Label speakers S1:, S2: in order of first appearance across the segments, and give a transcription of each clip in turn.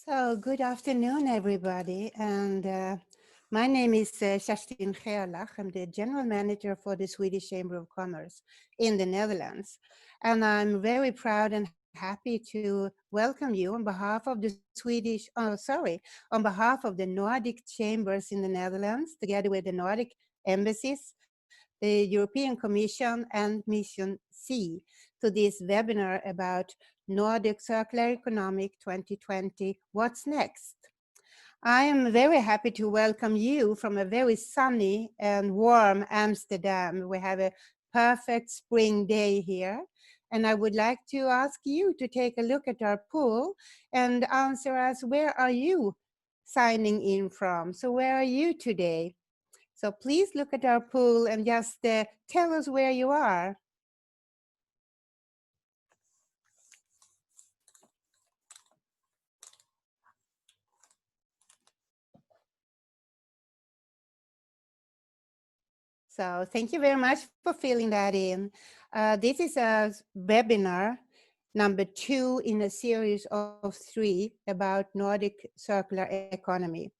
S1: So, good afternoon, everybody. And my name is Kerstin Gerlach. I'm the General Manager for the Swedish Chamber of Commerce in the Netherlands. And I'm very proud and happy to welcome you on behalf of the on behalf of the Nordic Chambers in the Netherlands, together with the Nordic Embassies, the European Commission, and MissionC, to this webinar about Nordic Circular Economy 2020, What's Next? I am very happy to welcome you from a very sunny and warm Amsterdam. We have a perfect spring day here. And I would like to ask you to take a look at our pool and answer us, where are you signing in from? So where are you today? So please look at our pool and just tell us where you are. So thank you very much for filling that in. This is a webinar number 2 in a series of 3 about Nordic circular economy.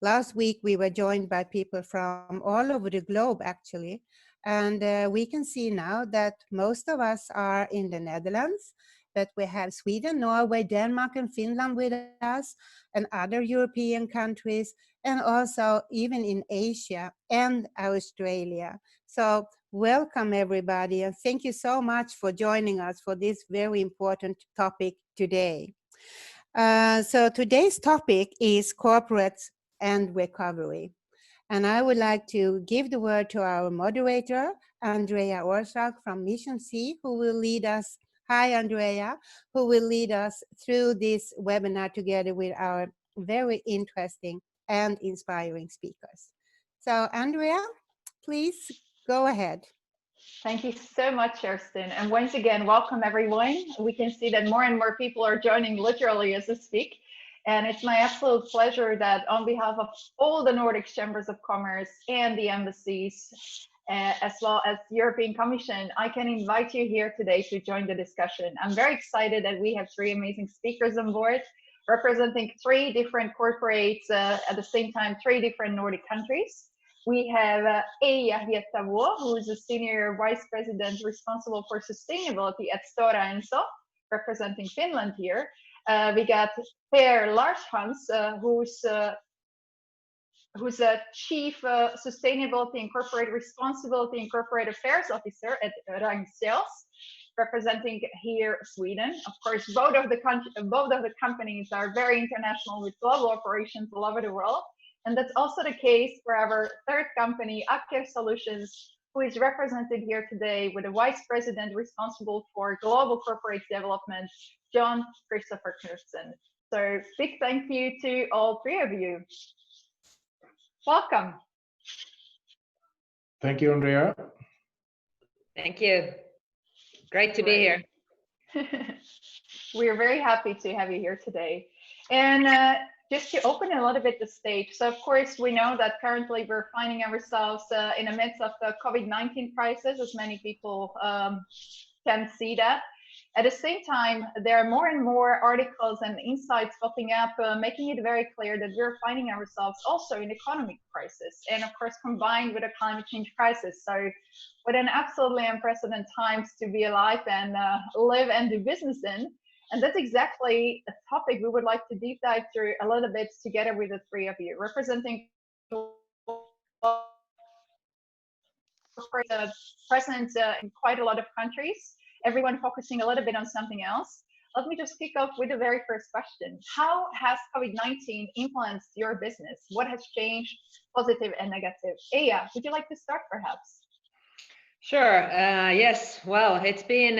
S1: Last week, we were joined by people from all over the globe, actually. And we can see now that most of us are in the Netherlands, but we have Sweden, Norway, Denmark, and Finland with us, and other European countries, and also even in Asia and Australia. So welcome, everybody, and thank you so much for joining us for this very important topic today. So today's topic is corporates and recovery. And I would like to give the word to our moderator, Andrea Orsag from MissionC, who will lead us. Hi, Andrea, who will lead us through this webinar together with our very interesting and inspiring speakers. So, Andrea, please go ahead.
S2: Thank you so much, Kerstin. And once again, welcome everyone. We can see that more and more people are joining literally as we speak. And it's my absolute pleasure that on behalf of all the Nordic Chambers of Commerce and the embassies, as well as the European Commission, I can invite you here today to join the discussion. I'm very excited that we have 3 amazing speakers on board, representing 3 different corporates, at the same time, 3 different Nordic countries. We have Eija Hietavuo, who is a Senior Vice President responsible for sustainability at Stora Enso, representing Finland here. We got Larshans, who's a Chief Sustainability and Corporate Responsibility and Corporate Affairs Officer at Ragn-Sells, representing here Sweden. Of course, both of the companies are very international with global operations all over the world. And that's also the case for our 3rd company, Aker Solutions, who is represented here today with a Vice President responsible for global corporate development, John Christopher Knudsen. So big thank you to all 3 of you. Welcome.
S3: Thank you, Andrea.
S4: Thank you. Great to be here.
S2: We are very happy to have you here today. And just to open a little bit the stage. So of course, we know that currently we're finding ourselves in the midst of the COVID-19 crisis, as many people can see that. At the same time, there are more and more articles and insights popping up, making it very clear that we're finding ourselves also in economic crisis, and of course combined with a climate change crisis. So what an absolutely unprecedented times to be alive and live and do business in. And that's exactly a topic we would like to deep dive through a little bit together with the 3 of you, representing present in quite a lot of countries, everyone focusing a little bit on something else. Let me just kick off with the very first question. How has COVID-19 influenced your business? What has changed, positive and negative? Eija, would you like to start perhaps?
S4: Sure. Yes. Well, it's been,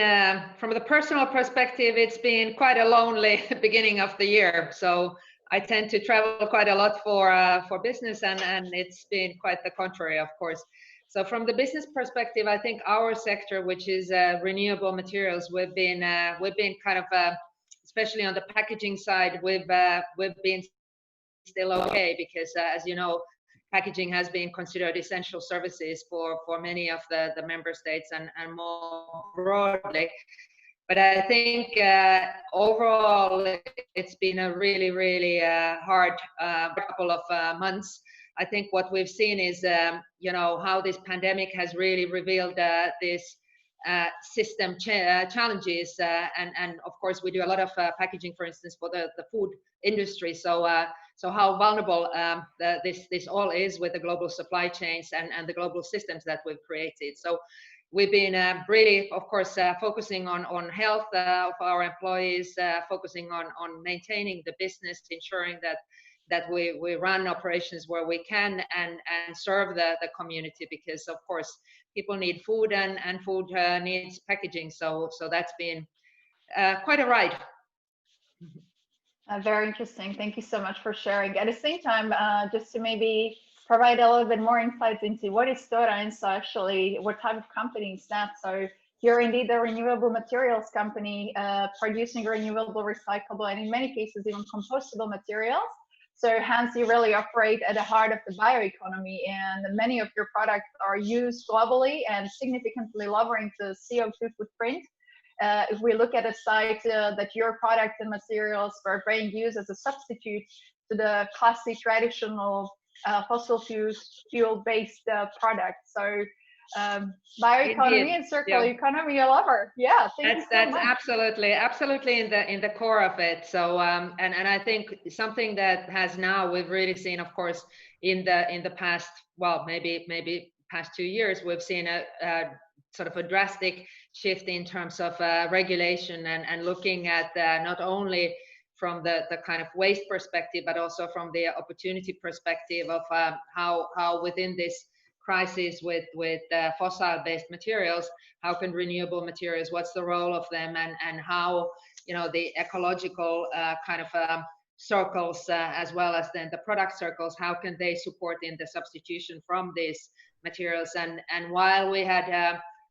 S4: from the personal perspective, it's been quite a lonely beginning of the year. So I tend to travel quite a lot for business, and it's been quite the contrary, of course. So from the business perspective, I think our sector, which is renewable materials, we've been kind of, especially on the packaging side, we've been still okay, because as you know, packaging has been considered essential services for many of the member states and more broadly. But I think overall it's been a really hard couple of months. I think what we've seen is, you know, how this pandemic has really revealed this system challenges, and of course we do a lot of packaging, for instance, for the food industry. So so how vulnerable this all is with the global supply chains and the global systems that we've created. So we've been really, of course, focusing on health of our employees, focusing on maintaining the business, ensuring that we run operations where we can and serve the community, because of course people need food and food needs packaging. So that's been quite a ride.
S2: Very interesting. Thank you so much for sharing. At the same time, just to maybe provide a little bit more insights into what is Stora Enso actually, what type of company is that? So you're indeed a renewable materials company, producing renewable, recyclable, and in many cases even compostable materials. So hence you really operate at the heart of the bioeconomy, and many of your products are used globally and significantly lowering the CO2 footprint. If we look at a site that your products and materials were being used as a substitute to the classic traditional fossil fuel-based products. So bioeconomy
S4: Indeed.
S2: and circular economy all over. Yeah,
S4: that's absolutely in the core of it. So and I think something that has now we've really seen, of course, in the past, well, maybe past 2 years, we've seen a sort of a drastic shift in terms of regulation and looking at not only from the kind of waste perspective, but also from the opportunity perspective of how within this crisis with fossil-based materials, how can renewable materials, what's the role of them, and how, you know, the ecological kind of circles as well as then the product circles, how can they support in the substitution from these materials. And while we had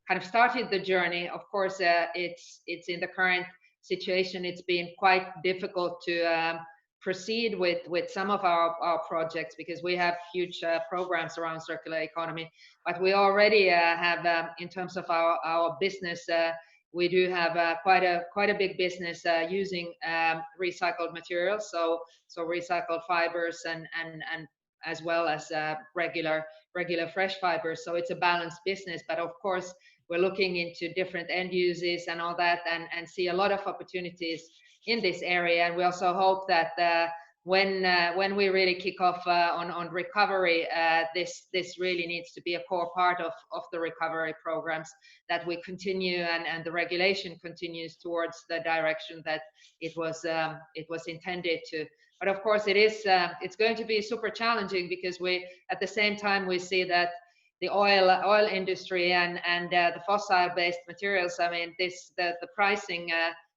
S4: kind of started the journey, of course, it's in the current situation, it's been quite difficult to proceed with some of our projects, because we have huge programs around circular economy, but we already have in terms of our business, we do have quite a big business using recycled materials, so recycled fibers and as well as regular fresh fibers. So it's a balanced business, but of course we're looking into different end uses and all that, and see a lot of opportunities in this area. And we also hope that when we really kick off on recovery, this really needs to be a core part of the recovery programs, that we continue and the regulation continues towards the direction that it was intended to. But of course it's going to be super challenging, because we at the same time we see that the oil industry and the fossil-based materials, I mean, the pricing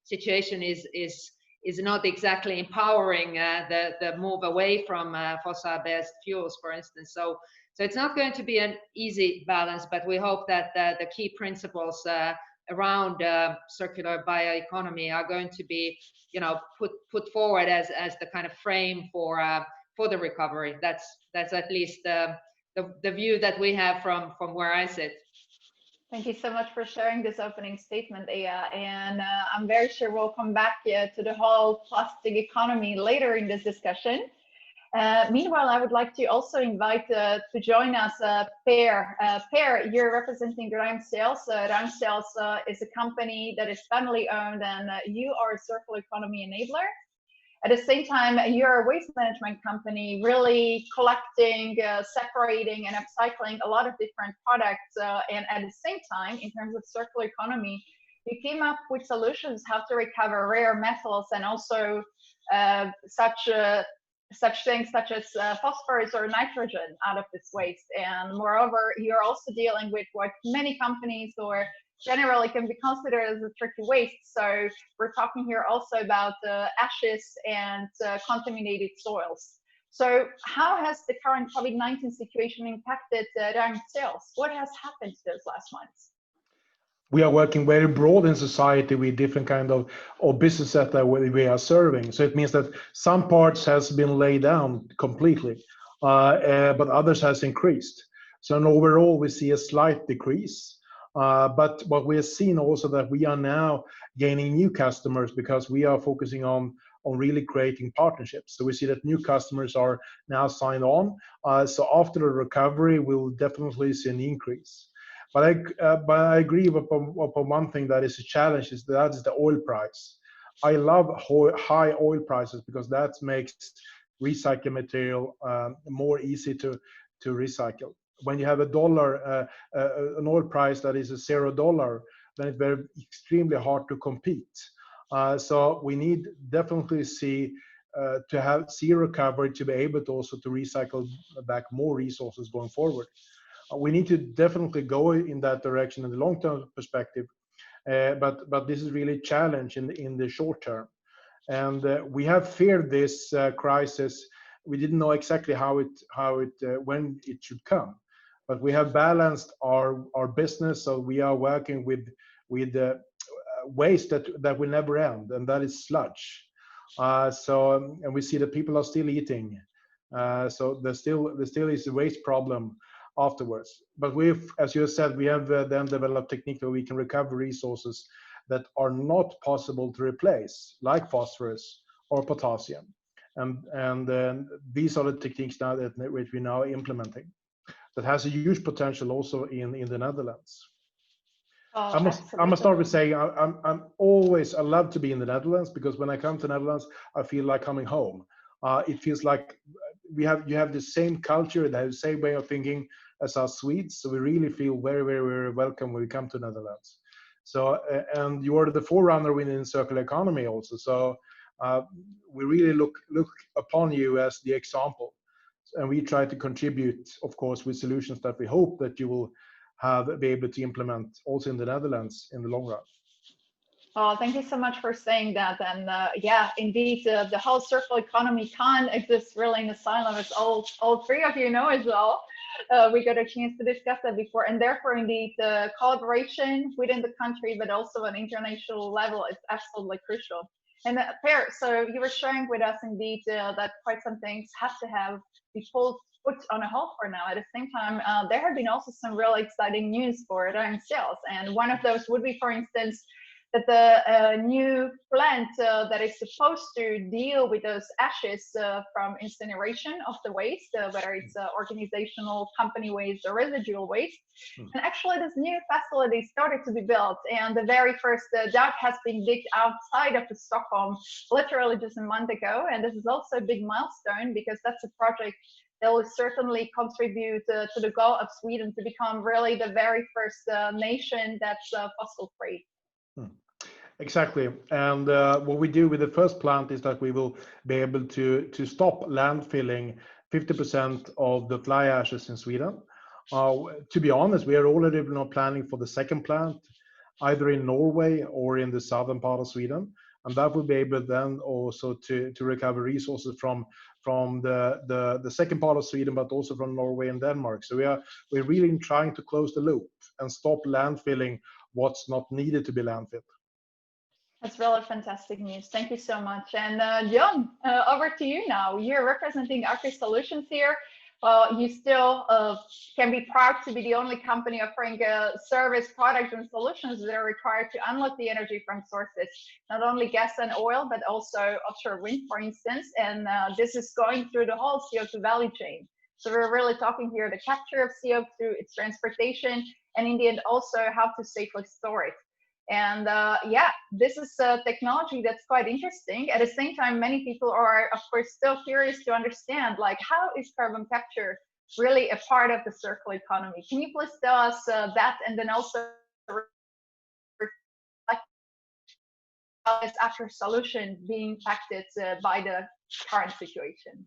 S4: situation is not exactly empowering the move away from fossil-based fuels, for instance. So it's not going to be an easy balance, but we hope that the key principles around circular bioeconomy are going to be, you know, put forward as the kind of frame for the recovery. That's at least the view that we have from where I sit.
S2: Thank you so much for sharing this opening statement, Eija. And I'm very sure we'll come back to the whole plastic economy later in this discussion. Meanwhile, I would like to also invite to join us Per. Per, you're representing Ragn-Sells. Ragn-Sells is a company that is family owned, and you are a circular economy enabler. At the same time, you're a waste management company, really collecting, separating, and upcycling a lot of different products. And at the same time, in terms of circular economy, you came up with solutions how to recover rare metals and also such things such as phosphorus or nitrogen out of this waste. And moreover, you're also dealing with what many companies or generally can be considered as a tricky waste. So we're talking here also about ashes and contaminated soils. So how has the current COVID-19 situation impacted Ragn-Sells? What has happened those last months?
S3: We are working very broad in society with different kind of business that we are serving. So it means that some parts has been laid down completely, but others has increased. So overall we see a slight decrease. But what we have seen also that we are now gaining new customers because we are focusing on really creating partnerships. So we see that new customers are now signed on. So after the recovery, we'll definitely see an increase. But I agree upon one thing that is a challenge is that is the oil price. I love high oil prices because that makes recycled material more easy to recycle. When you have an oil price that is $0, then it's very extremely hard to compete. So we need definitely see recovery to be able to also to recycle back more resources going forward. We need to definitely go in that direction in the long-term perspective, but this is really a challenge in the short term. And we have feared this crisis. We didn't know exactly when it should come, but we have balanced our business, so we are working with waste that will never end, and that is sludge. And we see that people are still eating, so there still is a waste problem afterwards. But as you said, we have then developed technique where we can recover resources that are not possible to replace, like phosphorus or potassium. And these are the techniques now which we're now implementing. That has a huge potential also in the Netherlands.
S2: Oh,
S3: I must start with saying I love to be in the Netherlands, because when I come to the Netherlands, I feel like coming home. It feels like you have the same culture, the same way of thinking as us Swedes. So we really feel very, very, very welcome when we come to the Netherlands. So and you are the forerunner within circular economy also. So we really look upon you as the example, and we try to contribute, of course, with solutions that we hope that you will be able to implement also in the Netherlands in the long run.
S2: Oh, thank you so much for saying that. And yeah, indeed, the whole circular economy can't exist really in asylum, as all three of you know as well. We got a chance to discuss that before, and therefore, indeed, the collaboration within the country, but also on international level, is absolutely crucial. And Per, so you were sharing with us indeed that quite some things have to be put on a hold for now. At the same time, there have been also some really exciting news for Ragn-Sells, and one of those would be, for instance, that the new plant that is supposed to deal with those ashes from incineration of the waste, whether it's organizational, company waste, or residual waste. And actually, this new facility started to be built, and the very first dug has been digged outside of the Stockholm, literally just a month ago. And this is also a big milestone, because that's a project that will certainly contribute to the goal of Sweden to become really the very first nation that's fossil-free.
S3: Exactly. And what we do with the first plant is that we will be able to stop landfilling 50% of the fly ashes in Sweden. To be honest, we are already planning for the second plant, either in Norway or in the southern part of Sweden. And that will be able then also to recover resources from the second part of Sweden, but also from Norway and Denmark. So we're really trying to close the loop and stop landfilling what's not needed to be landfilled.
S2: That's really fantastic news. Thank you so much. And John, over to you now. You're representing Aker Solutions here. You still can be proud to be the only company offering service, products, and solutions that are required to unlock the energy from sources, not only gas and oil, but also offshore wind, for instance. And this is going through the whole CO2 value chain. So we're really talking here the capture of CO2, its transportation, and in the end also how to safely store it. And yeah, this is a technology that's quite interesting. At the same time, many people are, of course, still curious to understand, like, how is carbon capture really a part of the circular economy? Can you please tell us that, and then also how is Aker Solution being impacted by the current situation?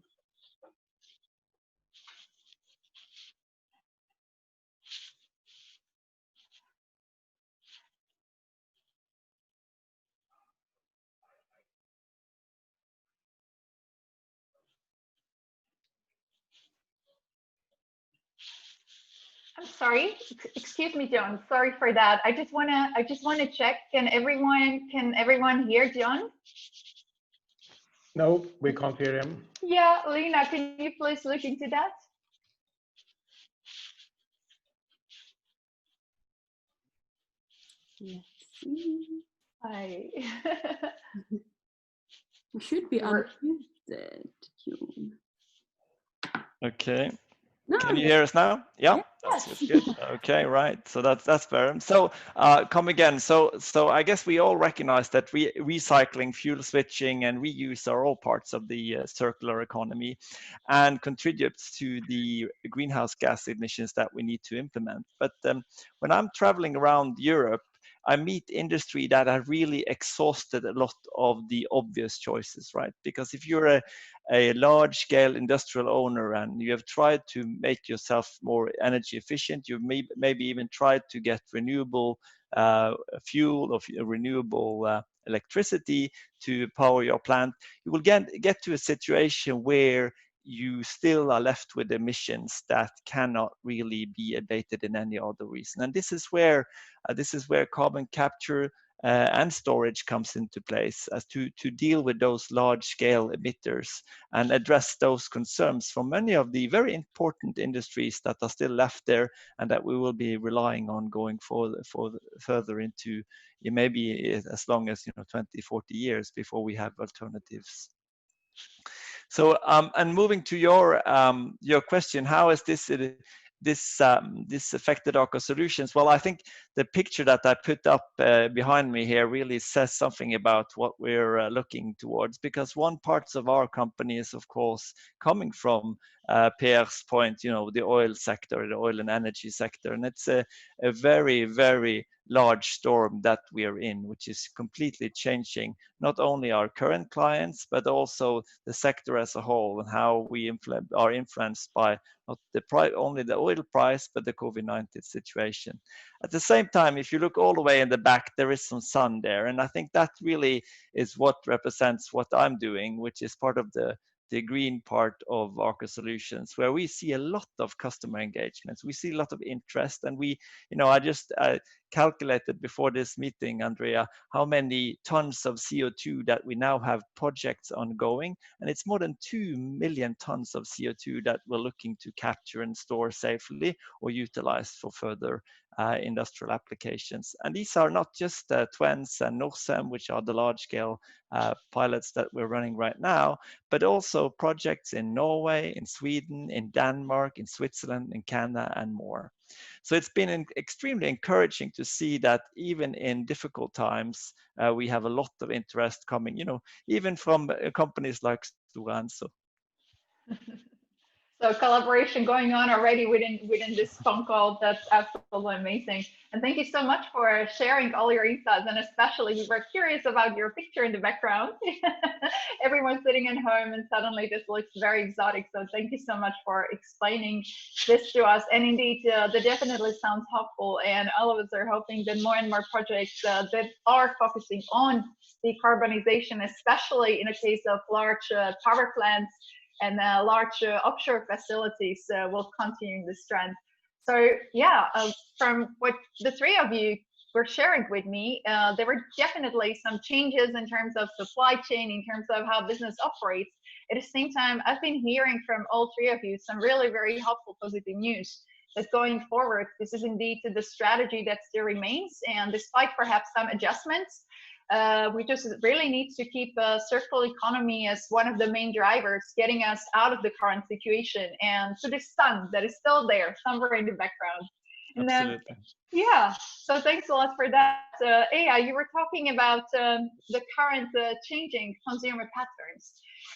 S2: I'm sorry. Excuse me, John. Sorry for that. I just wanna check. Can everyone hear John?
S3: No, we can't hear him.
S2: Yeah, Lena, can you please look into that?
S5: Let's see.
S2: Hi.
S5: You should be
S2: You were-
S5: unmuted, June.
S6: Okay.
S5: No,
S6: Can you hear us now? Yeah, that's good. Okay, right. So that's better. So come again. So I guess we all recognize that recycling, fuel switching, and reuse are all parts of the circular economy, and contributes to the greenhouse gas emissions that we need to implement. But when I'm traveling around Europe, I meet industry that have really exhausted a lot of the obvious choices, right? Because if you're a large-scale industrial owner and you have tried to make yourself more energy efficient, you've maybe even tried to get renewable fuel or renewable electricity to power your plant, you will get to a situation where you still are left with emissions that cannot really be abated in any other reason. And this is where carbon capture and storage comes into place as to deal with those large-scale emitters and address those concerns from many of the very important industries that are still left there and that we will be relying on going further into maybe as long as 20, 40 years before we have alternatives. So, and moving to your question, how has this affected Aker Solutions? Well, I think the picture that I put up behind me here really says something about what we're looking towards, because one part of our company is, of course, coming from Per's point, the oil sector, the oil and energy sector, and it's a very, very large storm that we are in, which is completely changing not only our current clients, but also the sector as a whole, and how we are influenced by not only the oil price, but the COVID-19 situation. At the same time, if you look all the way in the back, there is some sun there. And I think that really is what represents what I'm doing, which is part of the green part of Aker Solutions, where we see a lot of customer engagements. We see a lot of interest, and I just calculated before this meeting, Andrea, how many tons of CO2 that we now have projects ongoing, and it's more than 2 million tons of CO2 that we're looking to capture and store safely or utilize for further industrial applications. And these are not just Twence and Knudsen, which are the large-scale pilots that we're running right now, but also projects in Norway, in Sweden, in Denmark, in Switzerland, in Canada, and more. So it's been extremely encouraging to see that even in difficult times, we have a lot of interest coming, even from companies like Stora and Enso.
S2: So collaboration going on already within this phone call. That's absolutely amazing. And thank you so much for sharing all your insights. And especially we were curious about your picture in the background. Everyone's sitting at home and suddenly this looks very exotic. So thank you so much for explaining this to us. And indeed, that definitely sounds hopeful. And all of us are hoping that more and more projects that are focusing on decarbonization, especially in the case of large power plants, and large offshore facilities will continue this trend. So yeah, from what the three of you were sharing with me, there were definitely some changes in terms of supply chain, in terms of how business operates. At the same time, I've been hearing from all three of you some really very helpful positive news that going forward, this is indeed the strategy that still remains. And despite perhaps some adjustments, we just really need to keep circular economy as one of the main drivers, getting us out of the current situation and to the sun that is still there somewhere in the background. And
S6: Absolutely.
S2: Yeah, so thanks a lot for that. Eija, you were talking about the current changing consumer patterns.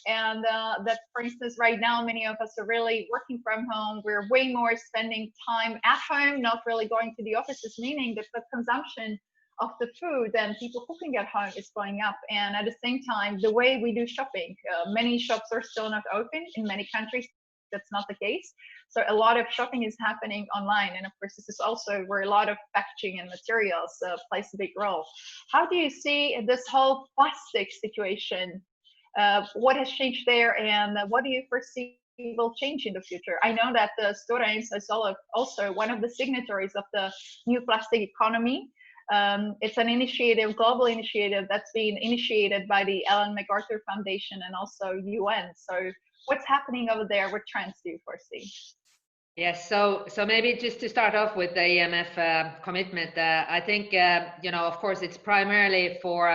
S2: And that, for instance, right now, many of us are really working from home. We're way more spending time at home, not really going to the offices, meaning that the consumption of the food and people cooking at home is going up. And at the same time, the way we do shopping, many shops are still not open. In many countries, that's not the case. So a lot of shopping is happening online. And of course, this is also where a lot of packaging and materials plays a big role. How do you see this whole plastic situation? What has changed there, and what do you foresee will change in the future? I know that Stora is also one of the signatories of the new plastic economy. It's an initiative, global initiative that's been initiated by the Ellen MacArthur Foundation and also UN. So what's happening over there? What trends do you foresee?
S4: Yes, so maybe just to start off with the EMF commitment, I think of course it's primarily for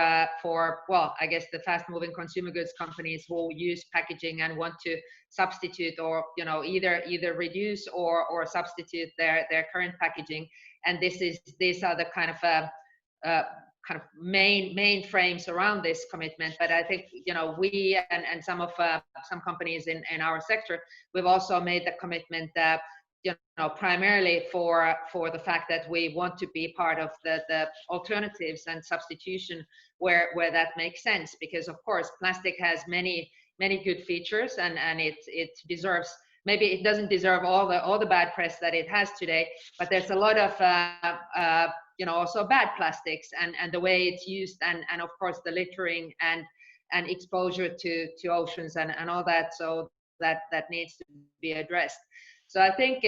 S4: well, I guess the fast-moving consumer goods companies who use packaging and want to substitute or either reduce or substitute their current packaging, and these are the kind of main frames around this commitment. But I think we and some companies in our sector, we've also made the commitment that primarily for the fact that we want to be part of the alternatives and substitution where that makes sense, because of course plastic has many good features, and it deserves, maybe it doesn't deserve all the bad press that it has today, but there's a lot of also bad plastics and the way it's used, and of course the littering and exposure to oceans and all that, so that needs to be addressed. So I think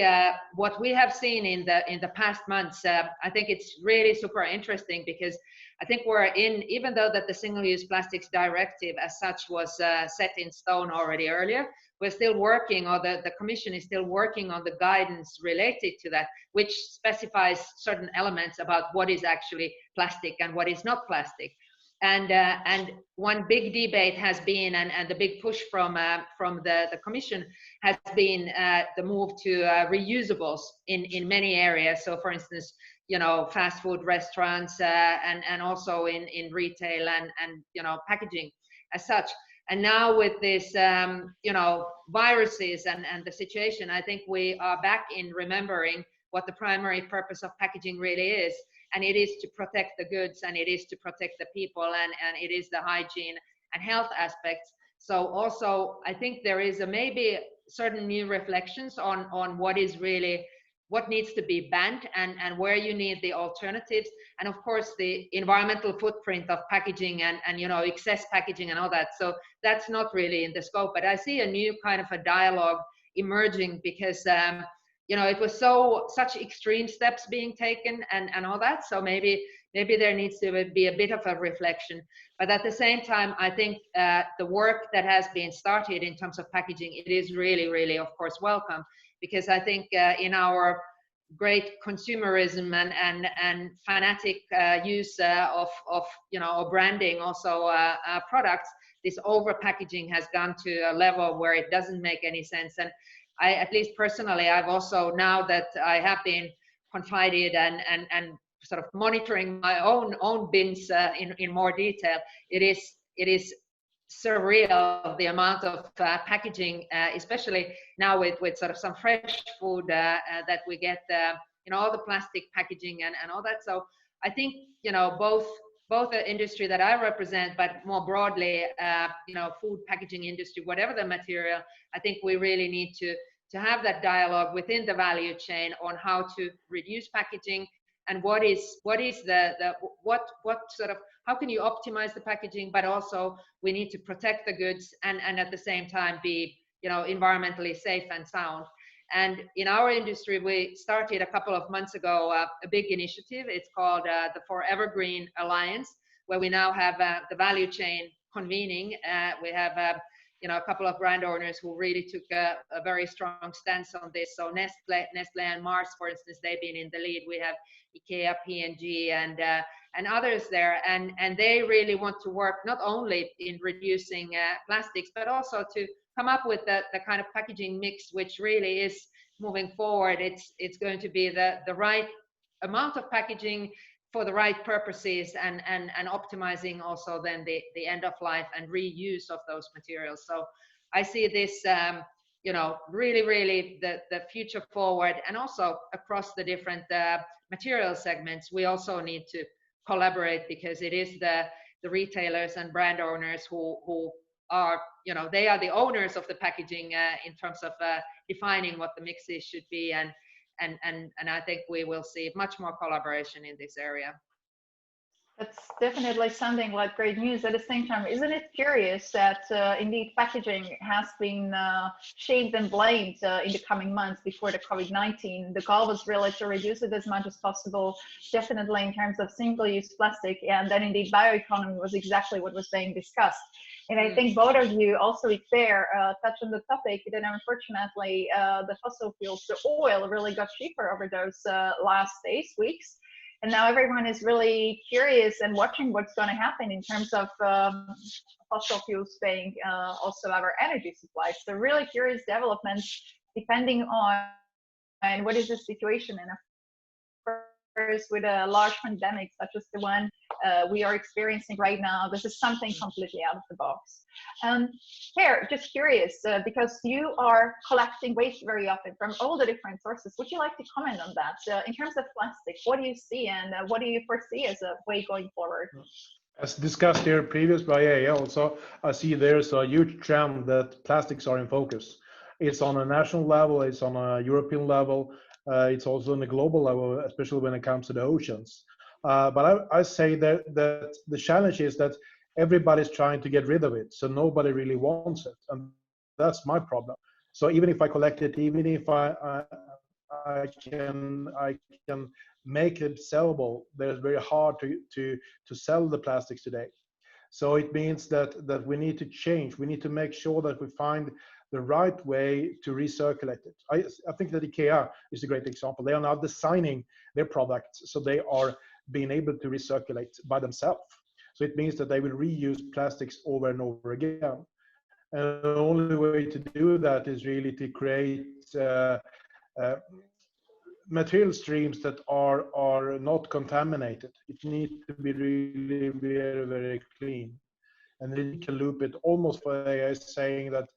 S4: what we have seen in the past months, I think it's really super interesting, because I think we're even though that the Single-Use Plastics Directive as such was set in stone already earlier, we're still working, or the Commission is still working on the guidance related to that, which specifies certain elements about what is actually plastic and what is not plastic. And one big debate has been, and the big push from the Commission has been the move to reusables in many areas. So, for instance, fast food restaurants and also in retail and packaging as such. And now with this viruses and the situation, I think we are back in remembering what the primary purpose of packaging really is. And it is to protect the goods, and it is to protect the people, and it is the hygiene and health aspects. So also, I think there is maybe certain new reflections on what needs to be banned and where you need the alternatives. And of course, the environmental footprint of packaging and excess packaging and all that. So that's not really in the scope, but I see a new kind of a dialogue emerging, because it was such extreme steps being taken and all that. So maybe there needs to be a bit of a reflection. But at the same time, I think the work that has been started in terms of packaging, it is really, really, of course, welcome, because I think in our great consumerism and fanatic use of branding also products, this over packaging has gone to a level where it doesn't make any sense. And I, at least personally, I've also, now that I have been confided and sort of monitoring my own bins in more detail, it is surreal the amount of packaging, especially now with sort of some fresh food that we get, all the plastic packaging and all that. So I think both the industry that I represent, but more broadly, food packaging industry, whatever the material, I think we really need to have that dialogue within the value chain on how to reduce packaging and what sort of, how can you optimize the packaging, but also we need to protect the goods and at the same time be environmentally safe and sound. And in our industry, we started a couple of months ago a big initiative. It's called the Forever Green Alliance, where we now have the value chain convening. We have a couple of brand owners who really took a very strong stance on this. So Nestle and Mars, for instance, they've been in the lead. We have IKEA, P&G, and others there, and they really want to work not only in reducing plastics, but also to come up with the kind of packaging mix which really is moving forward. It's going to be the right amount of packaging for the right purposes and optimizing also then the end of life and reuse of those materials. So I see this really the future forward, and also across the different material segments we also need to collaborate, because it is the retailers and brand owners who are they are the owners of the packaging in terms of defining what the mixes should be, and I think we will see much more collaboration in this area.
S2: That's definitely sounding like great news. At the same time, isn't it curious that indeed packaging has been shaped and blamed in the coming months before the COVID-19? The goal was really to reduce it as much as possible, definitely in terms of single-use plastic, and then indeed bioeconomy was exactly what was being discussed. And I think both of you, also with fair, touch on the topic that unfortunately the fossil fuels, the oil really got cheaper over those last days, weeks. And now everyone is really curious and watching what's going to happen in terms of fossil fuels being also our energy supply. So really curious developments depending on what is the situation. And of course, with a large pandemic such as the one we are experiencing right now, this is something completely out of the box. Here, just curious, because you are collecting waste very often from all the different sources. Would you like to comment on that? In terms of plastic, what do you see and what do you foresee as a way going forward?
S3: As discussed here previous by Eija, also I see there's a huge trend that plastics are in focus. It's on a national level, it's on a European level, it's also on a global level, especially when it comes to the oceans. But I say that the challenge is that everybody's trying to get rid of it, so nobody really wants it, and that's my problem. So even if I collect it, even if I can make it sellable, it's very hard to sell the plastics today. So it means that we need to change. We need to make sure that we find the right way to recirculate it. I think that IKEA is a great example. They are now designing their products so they are being able to recirculate by themselves. So it means that they will reuse plastics over and over again. And the only way to do that is really to create material streams that are not contaminated. It needs to be really very, very clean. And then you can loop it almost by saying that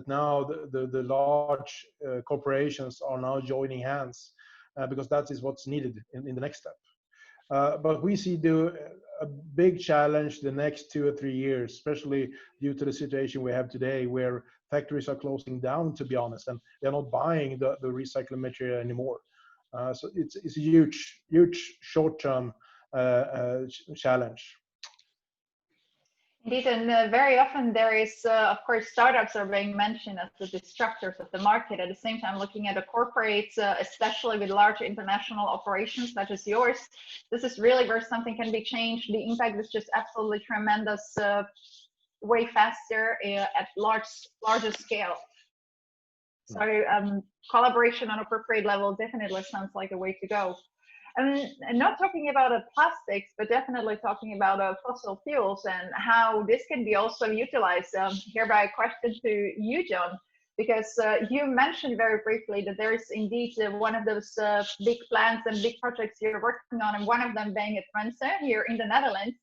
S3: now the large corporations are now joining hands because that is what's needed in the next step. But we see a big challenge the next 2 or 3 years, especially due to the situation we have today where factories are closing down, to be honest, and they're not buying the recycled material anymore. So it's a huge short-term challenge.
S2: Indeed, and very often there is, of course, startups are being mentioned as the disruptors of the market. At the same time, looking at the corporates, especially with large international operations such as yours, this is really where something can be changed. The impact is just absolutely tremendous, way faster at larger scale. So collaboration on a corporate level definitely sounds like a way to go. And not talking about plastics, but definitely talking about fossil fuels and how this can be also utilized. Hereby a question to you, John, because you mentioned very briefly that there is indeed one of those big plans and big projects you're working on, and one of them being at Ragn-Sells here in the Netherlands.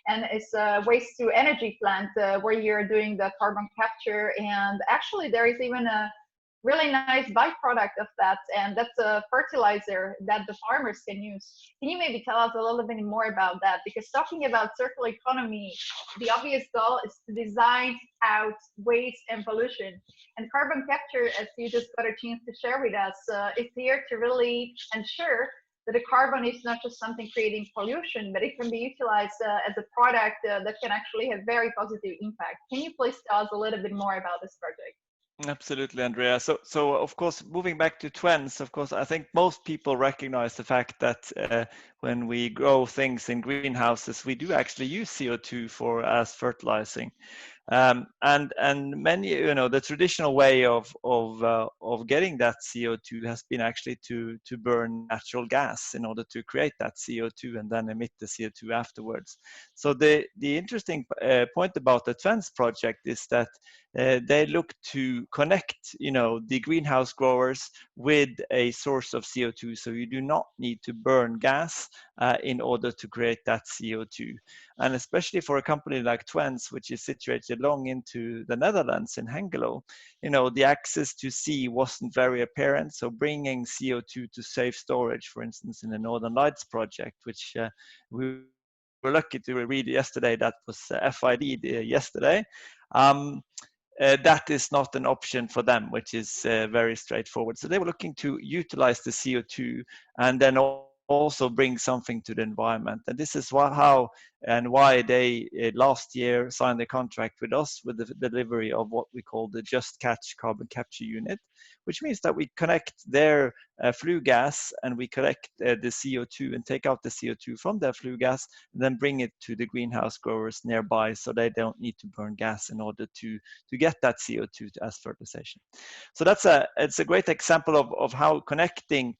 S2: And it's a waste to energy plant where you're doing the carbon capture. And actually there is even a really nice byproduct of that, and that's a fertilizer that the farmers can use. Can you maybe tell us a little bit more about that? Because talking about circular economy, the obvious goal is to design out waste and pollution. And carbon capture, as you just got a chance to share with us, is here to really ensure that the carbon is not just something creating pollution, but it can be utilized as a product that can actually have very positive impact. Can you please tell us a little bit more about this project?
S6: Absolutely, Andrea. So of course, moving back to Twence, of course, I think most people recognize the fact that when we grow things in greenhouses, we do actually use CO2 as fertilizing. And many, the traditional way of getting that CO2 has been actually to burn natural gas in order to create that CO2 and then emit the CO2 afterwards. So the interesting point about the Twence project is that they look to connect, the greenhouse growers with a source of CO2. So you do not need to burn gas in order to create that CO2. And especially for a company like Twence, which is situated long into the Netherlands in Hengelo, the access to sea wasn't very apparent. So bringing CO2 to safe storage, for instance, in the Northern Lights project, which we were lucky to read yesterday, that was FID yesterday. That is not an option for them, which is very straightforward. So they were looking to utilize the CO2 and then also bring something to the environment. And this is how and why they last year signed a contract with us with the delivery of what we call the Just Catch carbon capture unit, which means that we connect their flue gas and we collect the CO2 and take out the CO2 from their flue gas and then bring it to the greenhouse growers nearby, so they don't need to burn gas in order to get that CO2 as fertilization. So it's a great example of how connecting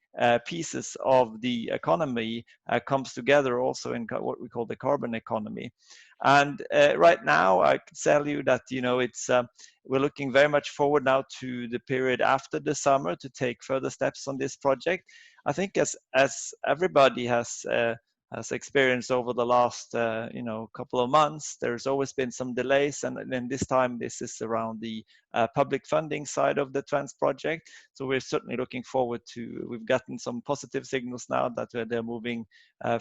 S6: pieces of the economy comes together also in what we call the carbon economy. And right now, I can tell you that it's we're looking very much forward now to the period after the summer to take further steps on this project. I think as everybody has experienced over the last couple of months, there's always been some delays, and then this time this is around the public funding side of the Trans project. So we're certainly looking forward to, we've gotten some positive signals now that they're moving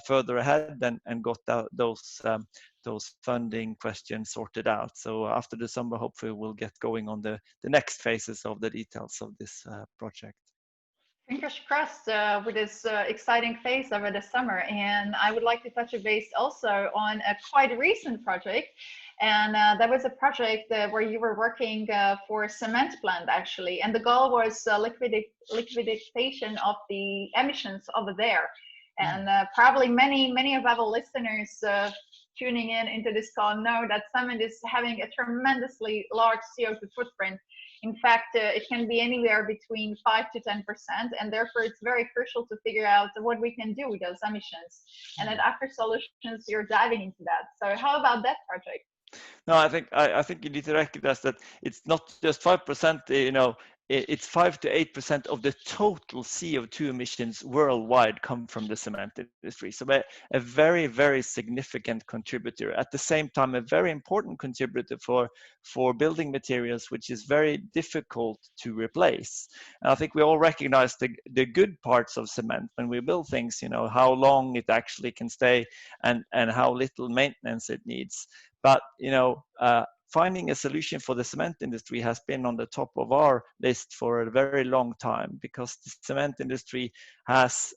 S6: further ahead and got those funding questions sorted out. So after the summer, hopefully we'll get going on the next phases of the details of this project.
S2: Fingers crossed with this exciting phase over the summer. And I would like to touch a base also on a quite recent project. And that was a project where you were working for a cement plant, actually. And the goal was liquidation of the emissions over there. And probably many of our listeners tuning into this call know that cement is having a tremendously large CO2 footprint. In fact, it can be anywhere between 5 to 10%, and therefore it's very crucial to figure out what we can do with those emissions. And at Aker Solutions, you're diving into that. So how about that project?
S6: No, I think you need to recognize that it's not just 5%, it's 5 to 8% of the total CO2 emissions worldwide come from the cement industry. So a very, very significant contributor. At the same time, a very important contributor for building materials, which is very difficult to replace. And I think we all recognize the good parts of cement when we build things, how long it actually can stay and how little maintenance it needs. But, finding a solution for the cement industry has been on the top of our list for a very long time, because the cement industry has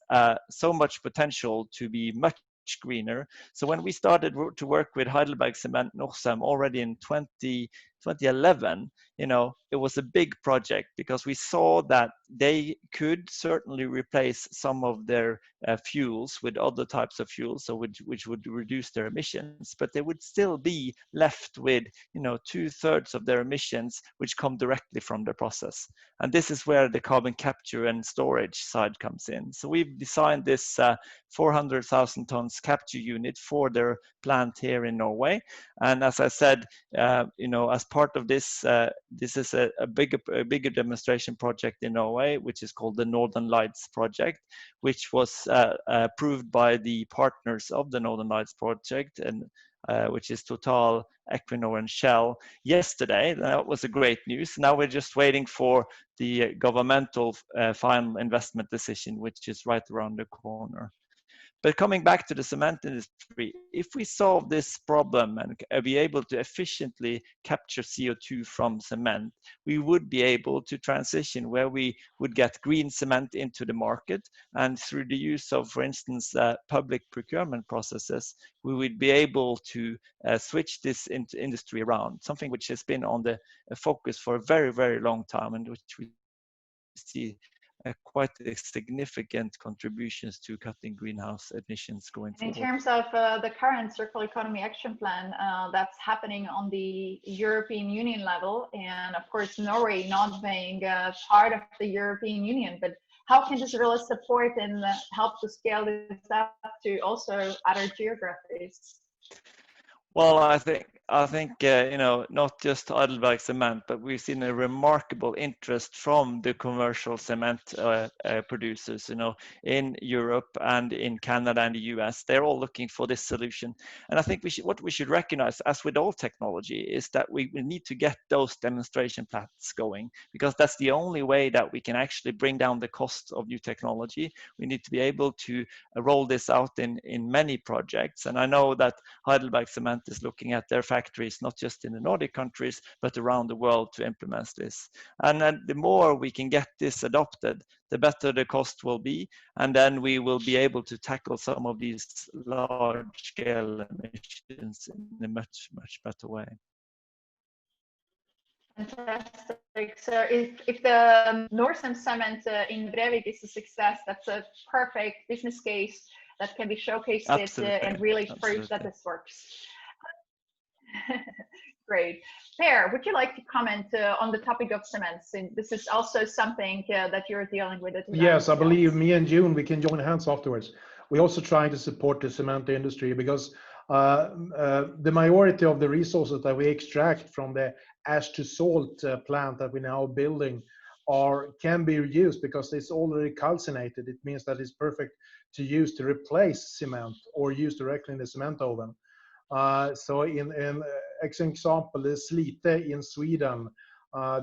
S6: so much potential to be much greener. So when we started to work with Heidelberg Cement Norcem already in 2011, it was a big project because we saw that they could certainly replace some of their fuels with other types of fuels, so which would reduce their emissions, but they would still be left with 2/3 of their emissions which come directly from the process. And this is where the carbon capture and storage side comes in. So we've designed this 400,000 tons capture unit for their plant here in Norway. And as I said, as part of this, this is a bigger demonstration project in Norway, which is called the Northern Lights project, which was approved by the partners of the Northern Lights project, and which is Total, Equinor, and Shell yesterday. That was a great news. Now we're just waiting for the governmental final investment decision, which is right around the corner. But coming back to the cement industry, if we solve this problem and be able to efficiently capture CO2 from cement, we would be able to transition where we would get green cement into the market. And through the use of, for instance, public procurement processes, we would be able to switch this industry around, something which has been on the focus for a very, very long time, and which we see quite significant contributions to cutting greenhouse emissions going forward.
S2: In terms of the current Circular Economy Action Plan that's happening on the European Union level, and of course Norway not being part of the European Union, but how can this really support and help to scale this up to also other geographies?
S6: Well, I think not just Heidelberg Cement, but we've seen a remarkable interest from the commercial cement producers, in Europe and in Canada and the US. They're all looking for this solution. And I think what we should recognize, as with all technology, is that we need to get those demonstration plants going, because that's the only way that we can actually bring down the cost of new technology. We need to be able to roll this out in many projects. And I know that Heidelberg Cement is looking at their factory factories, not just in the Nordic countries, but around the world to implement this. And then the more we can get this adopted, the better the cost will be. And then we will be able to tackle some of these large-scale emissions in a much, much better way.
S2: Fantastic. So if the Norcem Summit in Brevik is a success, that's a perfect business case that can be showcased and really prove that this works. Great. Per, would you like to comment on the topic of cements? And this is also something that you're dealing with.
S3: Yes, I believe me and June, we can join hands afterwards. We're also trying to support the cement industry because the majority of the resources that we extract from the ash to salt plant that we're now building can be reused because it's already calcinated. It means that it's perfect to use to replace cement or use directly in the cement oven. So in example, the Slite in Sweden,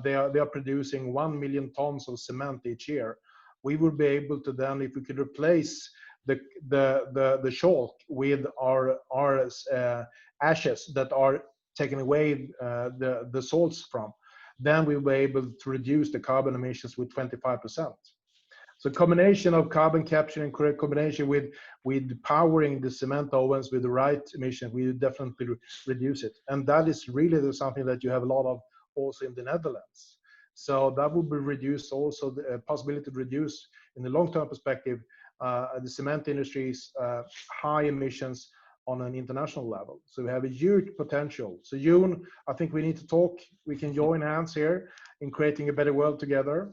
S3: they are producing 1 million tons of cement each year. We would be able to then, if we could replace the chalk with our ashes that are taken away the salts from, then we'll be able to reduce the carbon emissions with 25%. So combination of carbon capture and correct combination with powering the cement ovens with the right emission, we definitely reduce it. And that is really something that you have a lot of also in the Netherlands. So that would be reduced also, the possibility to reduce in the long-term perspective, the cement industry's high emissions on an international level. So we have a huge potential. So June, I think we need to talk. We can join hands here in creating a better world together.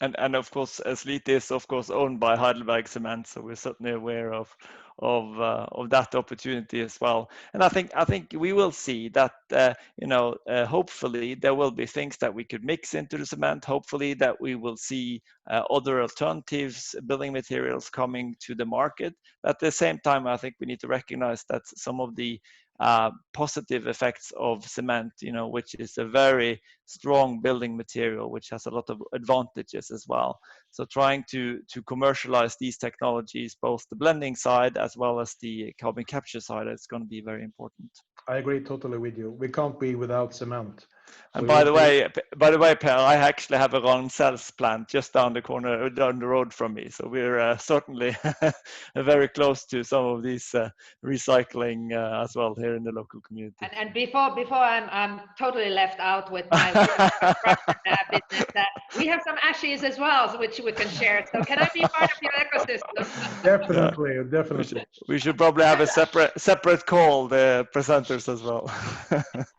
S6: And of course, Slite is of course owned by Heidelberg Cement, so we're certainly aware of that opportunity as well. And I think we will see that hopefully there will be things that we could mix into the cement. Hopefully that we will see other alternatives, building materials coming to the market. At the same time, I think we need to recognize that some of the positive effects of cement, which is a very strong building material, which has a lot of advantages as well. So trying to commercialize these technologies, both the blending side as well as the carbon capture side, is going to be very important.
S3: I agree totally with you. We can't be without cement.
S6: And by the way, Per, I actually have a Ragn-Sells plant just down the road from me. So we're certainly very close to some of these recycling as well here in the local community.
S4: And before I'm totally left out with my business, we have some ashes as well, which we can share. So can I be part of your ecosystem?
S3: Definitely.
S6: We should probably have a separate call, the presenters as well.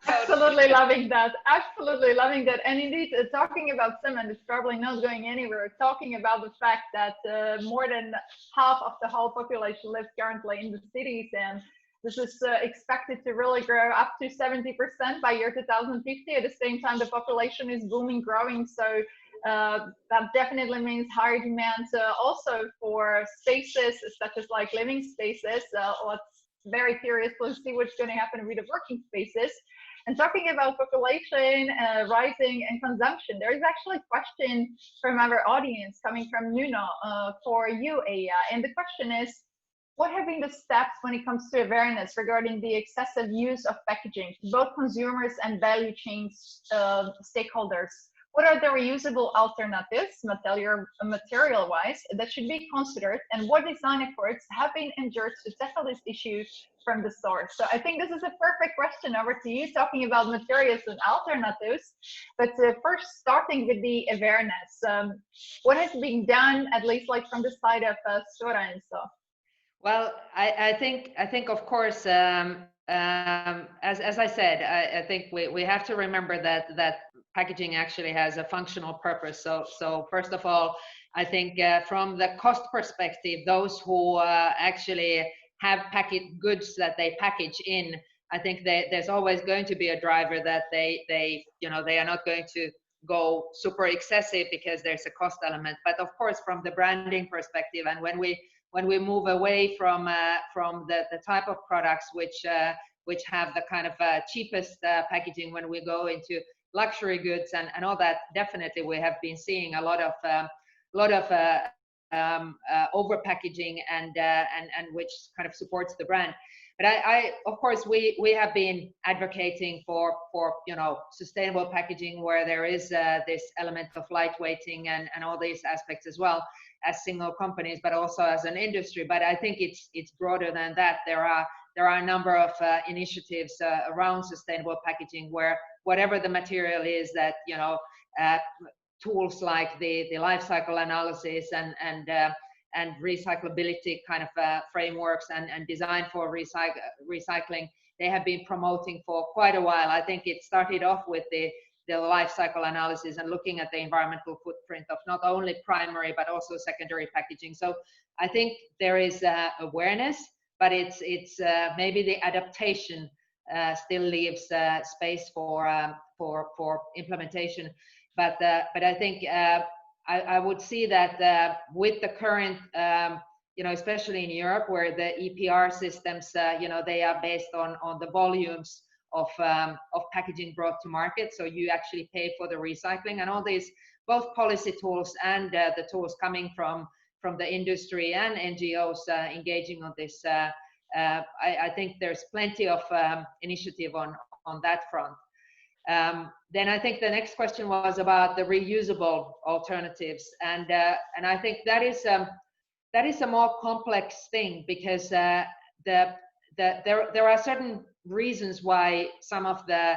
S2: Absolutely loving that. Absolutely loving that. And indeed, talking about cement is probably not going anywhere. Talking about the fact that more than half of the whole population lives currently in the cities, and this is expected to really grow up to 70% by year 2050. At the same time, the population is booming, growing. So that definitely means higher demand also for spaces such as like living spaces. Let's very curious to see what's going to happen with the working spaces. And talking about population rising and consumption, there is actually a question from our audience coming from Nuno for you, Eija. And the question is, what have been the steps when it comes to awareness regarding the excessive use of packaging, both consumers and value chain stakeholders? What are the reusable alternatives, material-wise, that should be considered, and what design efforts have been endured to tackle this issue from the source? So I think this is a perfect question over to you, talking about materials and alternatives. But first, starting with the awareness, what has been done, at least like from the side of Stora and so?
S4: Well, I think of course, as I said, I think we have to remember that packaging actually has a functional purpose. So first of all, I think from the cost perspective, those who actually have packaged goods that they package in, I think there's always going to be a driver that they are not going to go super excessive because there's a cost element. But of course, from the branding perspective, and when we move away from the type of products which have the kind of cheapest packaging, when we go into luxury goods and all that, definitely we have been seeing a lot of over packaging and which kind of supports the brand. But I of course, we have been advocating for sustainable packaging, where there is this element of lightweighting and all these aspects as well, as single companies, but also as an industry. But I think it's broader than that. There are a number of initiatives around sustainable packaging, where whatever the material is, that tools like the life cycle analysis and recyclability kind of frameworks and design for recycling, they have been promoting for quite a while. I think it started off with the life cycle analysis and looking at the environmental footprint of not only primary but also secondary packaging. So I think there is awareness, but it's maybe the adaptation still leaves space for implementation. But I think I would see that with the current, especially in Europe, where the EPR systems, they are based on the volumes of packaging brought to market. So you actually pay for the recycling, and all these, both policy tools and the tools coming from the industry and NGOs engaging on this. I think there's plenty of initiative on that front. Then I think the next question was about the reusable alternatives, and I think that is a more complex thing, because there are certain reasons why some of the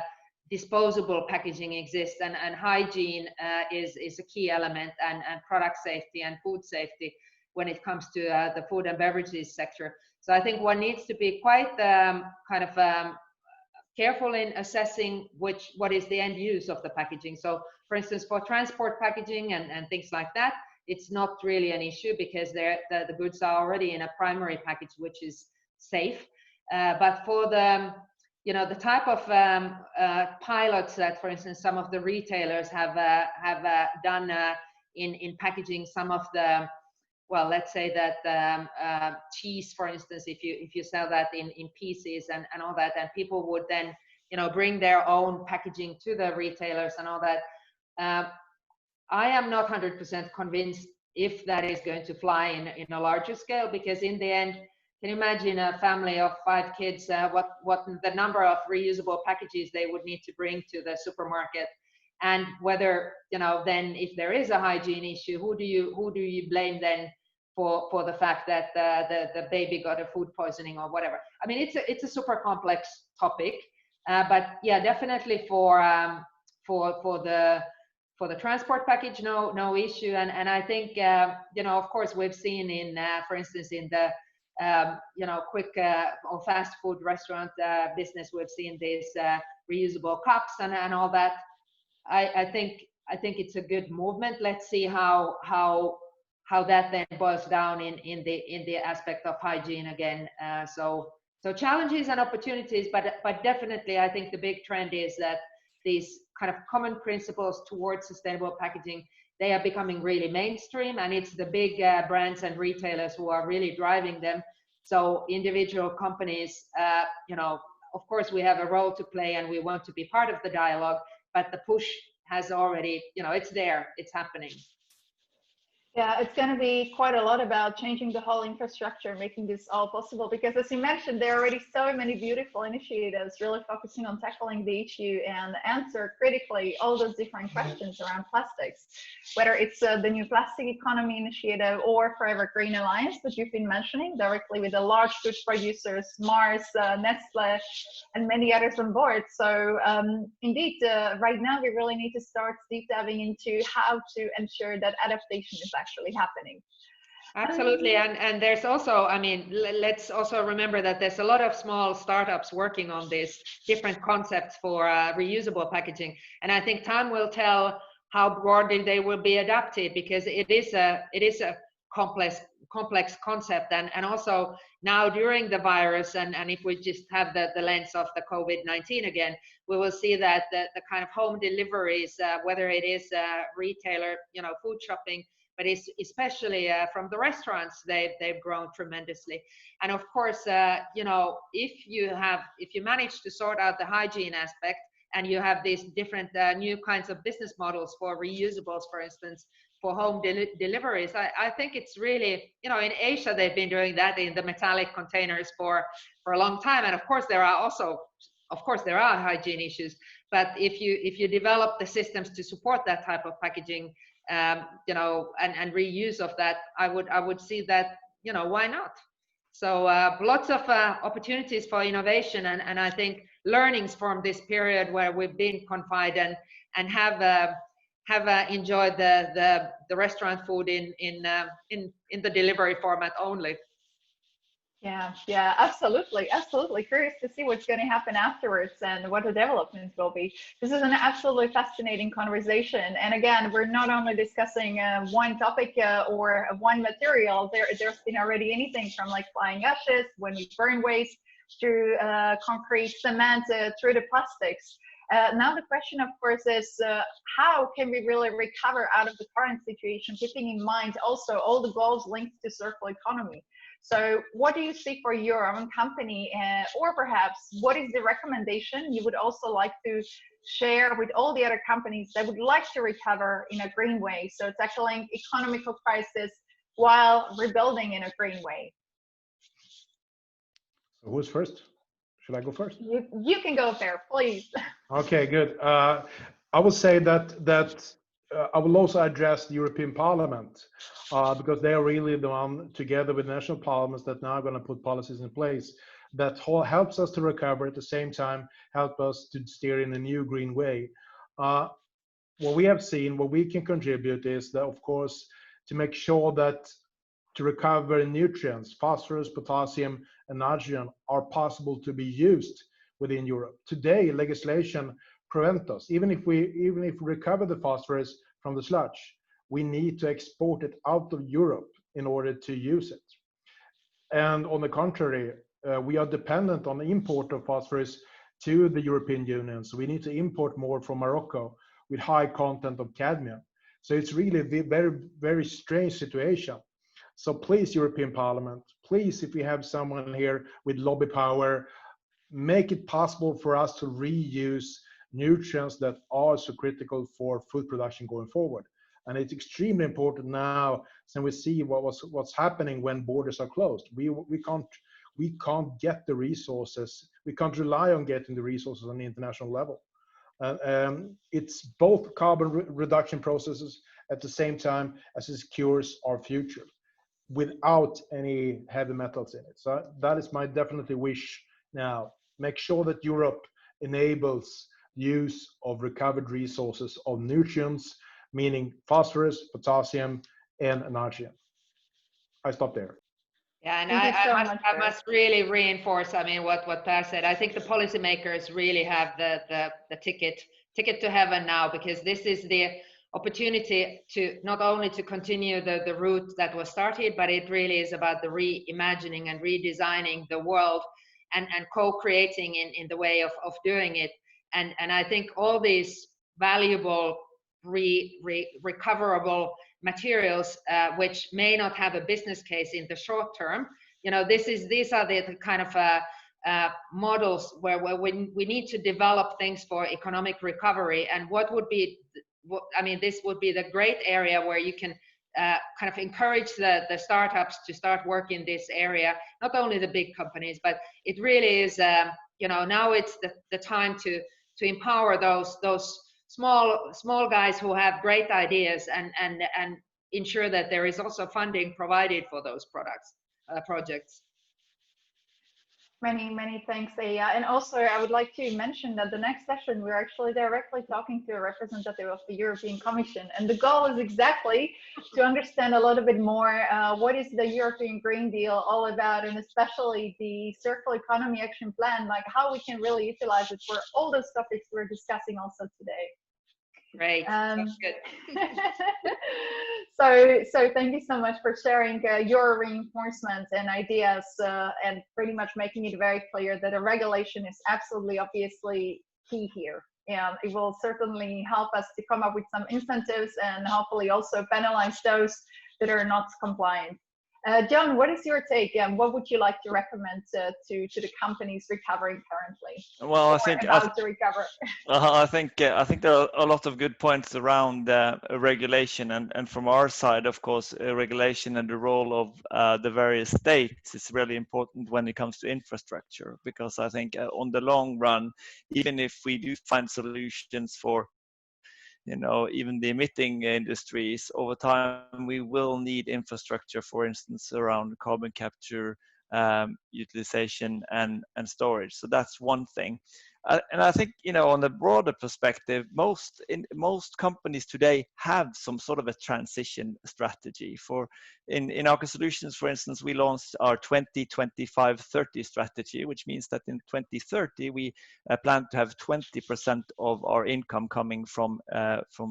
S4: disposable packaging exists, and hygiene is a key element, and product safety and food safety when it comes to the food and beverages sector. So I think one needs to be quite careful in assessing what is the end use of the packaging. So for instance, for transport packaging and things like that, it's not really an issue, because the goods are already in a primary package, which is safe. But for the type of pilots that, for instance, some of the retailers have done in packaging some of the, well, let's say that cheese, for instance, if you sell that in pieces and all that, and people would then bring their own packaging to the retailers and all that. I am not 100% convinced if that is going to fly in a larger scale, because in the end, can you imagine a family of 5 kids, what the number of reusable packages they would need to bring to the supermarket, and whether then if there is a hygiene issue, who do you blame then for the fact that the baby got a food poisoning or whatever? I mean, it's a super complex topic, but yeah, definitely for the transport package, no issue. And I think of course we've seen in for instance in the quick or fast food restaurant business, we've seen these reusable cups and all that. I think it's a good movement. Let's see how that then boils down in the aspect of hygiene again. So challenges and opportunities, but definitely I think the big trend is that these kind of common principles towards sustainable packaging, they are becoming really mainstream, and it's the big brands and retailers who are really driving them. So individual companies, of course we have a role to play and we want to be part of the dialogue, but the push has already, it's there, it's happening.
S2: Yeah, it's going to be quite a lot about changing the whole infrastructure, making this all possible, because as you mentioned, there are already so many beautiful initiatives really focusing on tackling the issue and answer critically all those different questions around plastics, whether it's the new plastic economy initiative or Forever Green Alliance that you've been mentioning directly with the large food producers, Mars, Nestle, and many others on board. So indeed, right now we really need to start deep diving into how to ensure that adaptation is actually happening.
S4: Absolutely, and there's also, I mean, let's also remember that there's a lot of small startups working on these different concepts for reusable packaging, and I think time will tell how broadly they will be adapted, because it is a complex concept, and also now during the virus, and if we just have the lens of the COVID-19 again, we will see that the kind of home deliveries, whether it is retailer, food shopping, but it's especially from the restaurants, they've grown tremendously. And of course, if you manage to sort out the hygiene aspect, and you have these different new kinds of business models for reusables, for instance, home deliveries. I think it's really, you know, in Asia they've been doing that in the metallic containers for a long time, and of course there are hygiene issues. But if you develop the systems to support that type of packaging, you know, and reuse of that, I would see that, you know, why not? So lots of opportunities for innovation, and I think learnings from this period where we've been confined and have enjoyed the restaurant food in the delivery format only.
S2: Yeah, absolutely. Curious to see what's going to happen afterwards and what the developments will be. This is an absolutely fascinating conversation. And again, we're not only discussing one topic or one material. There's been already anything from like flying ashes, when we burn waste, through concrete, cement, through the plastics. Now the question, of course, is how can we really recover out of the current situation, keeping in mind also all the goals linked to circular economy? So what do you see for your own company, or perhaps what is the recommendation you would also like to share with all the other companies that would like to recover in a green way? So tackling economical crisis while rebuilding in a green way.
S3: So who's first? Should I go first?
S2: You can go there, please.
S3: Okay, good. I will say that I will also address the European Parliament because they are really the one, together with national parliaments, that now are going to put policies in place that helps us to recover, at the same time help us to steer in a new green way. What we have seen, what we can contribute is that, of course, to make sure that to recover nutrients, phosphorus, potassium, and nitrogen are possible to be used within Europe. Today, legislation prevent us. Even if we recover the phosphorus from the sludge, we need to export it out of Europe in order to use it. And on the contrary, we are dependent on the import of phosphorus to the European Union. So we need to import more from Morocco with high content of cadmium. So it's really a very, very strange situation. So please, European Parliament, please, if we have someone here with lobby power, make it possible for us to reuse nutrients that are so critical for food production going forward. And it's extremely important now, since we see what's happening when borders are closed. We can't get the resources. We can't rely on getting the resources on the international level. It's both carbon reduction processes at the same time as it secures our future without any heavy metals in it. So that is my definitely wish now. Make sure that Europe enables use of recovered resources of nutrients, meaning phosphorus, potassium, and nitrogen. I stop there.
S4: Yeah, and I must really reinforce, I mean, what Per said. I think the policymakers really have the ticket to heaven now, because this is the opportunity to not only to continue the route that was started, but it really is about the reimagining and redesigning the world and co-creating in the way of doing it. And I think all these valuable recoverable materials, which may not have a business case in the short term, you know, these are the kind of models where we need to develop things for economic recovery. And what would be, I mean, this would be the great area where you can kind of encourage the startups to start work in this area, not only the big companies, but it really is, you know, now it's the time to empower those small guys who have great ideas and ensure that there is also funding provided for those projects.
S2: Many thanks, Eija. And also, I would like to mention that the next session, we're actually directly talking to a representative of the European Commission. And the goal is exactly to understand a little bit more what is the European Green Deal all about, and especially the Circular Economy Action Plan, like how we can really utilize it for all those topics we're discussing also today.
S4: Great, that's good.
S2: So thank you so much for sharing your reinforcements and ideas and pretty much making it very clear that a regulation is absolutely obviously key here. And it will certainly help us to come up with some incentives and hopefully also penalize those that are not compliant. John, what is your take? What would you like to recommend to the companies recovering currently?
S6: Well, I think
S2: about to recover.
S6: I think there are a lot of good points around regulation, and from our side, of course, regulation and the role of the various states is really important when it comes to infrastructure, because I think on the long run, even if we do find solutions for even the emitting industries, over time we will need infrastructure, for instance, around carbon capture, utilization and storage. So that's one thing. And I think, on the broader perspective, most companies today have some sort of a transition strategy. In Aker Solutions, for instance, we launched our 2025-30 strategy, which means that in 2030 we plan to have 20% of our income coming from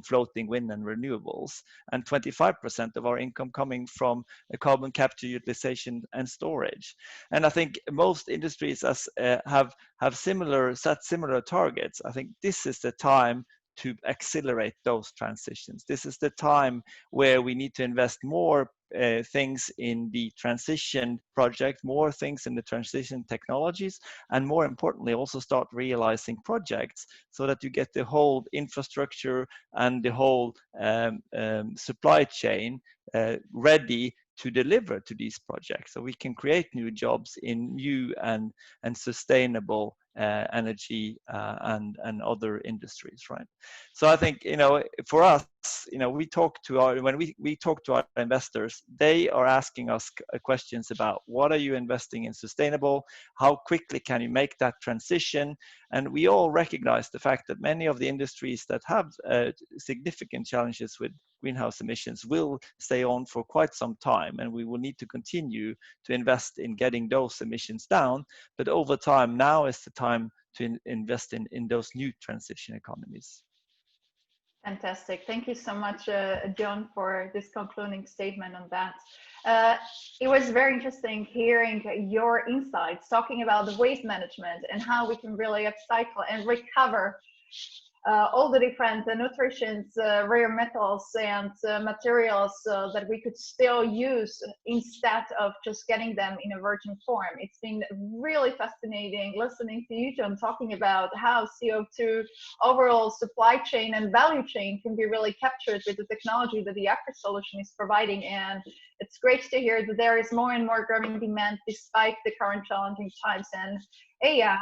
S6: floating wind and renewables, and 25% of our income coming from carbon capture, utilization and storage. And I think most industries have set similar targets. I think this is the time to accelerate those transitions. This is the time where we need to invest more things in the transition project, more things in the transition technologies, and more importantly, also start realizing projects so that you get the whole infrastructure and the whole supply chain ready to deliver to these projects, so we can create new jobs in new and sustainable energy and other industries, right? So I think for us, we talk to our investors, they are asking us questions about what are you investing in sustainable, how quickly can you make that transition, and we all recognize the fact that many of the industries that have significant challenges with greenhouse emissions will stay on for quite some time, and we will need to continue to invest in getting those emissions down. But over time, now is the time to invest in those new transition economies.
S2: Fantastic. Thank you so much, John, for this concluding statement on that. It was very interesting hearing your insights, talking about the waste management and how we can really upcycle and recover all the different nutrients, rare metals and materials that we could still use instead of just getting them in a virgin form. It's been really fascinating listening to you, John, talking about how CO2 overall supply chain and value chain can be really captured with the technology that the Aker solution is providing. And it's great to hear that there is more and more growing demand despite the current challenging times. And Eija,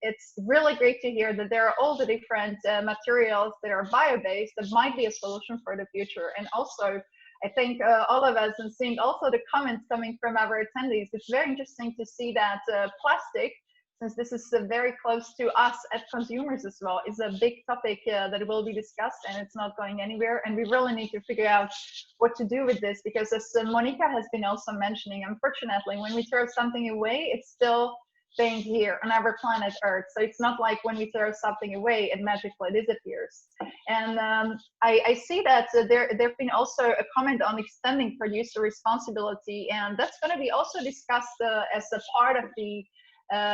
S2: it's really great to hear that there are all the different materials that are bio-based that might be a solution for the future. And also, I think all of us, and seeing also the comments coming from our attendees, it's very interesting to see that plastic, since this is very close to us as consumers as well, is a big topic that will be discussed, and it's not going anywhere. And we really need to figure out what to do with this, because as Monica has been also mentioning, unfortunately, when we throw something away, it's still staying here on our planet Earth. So it's not like when we throw something away, it magically disappears. And I see that there's been also a comment on extending producer responsibility, and that's going to be also discussed as a part of the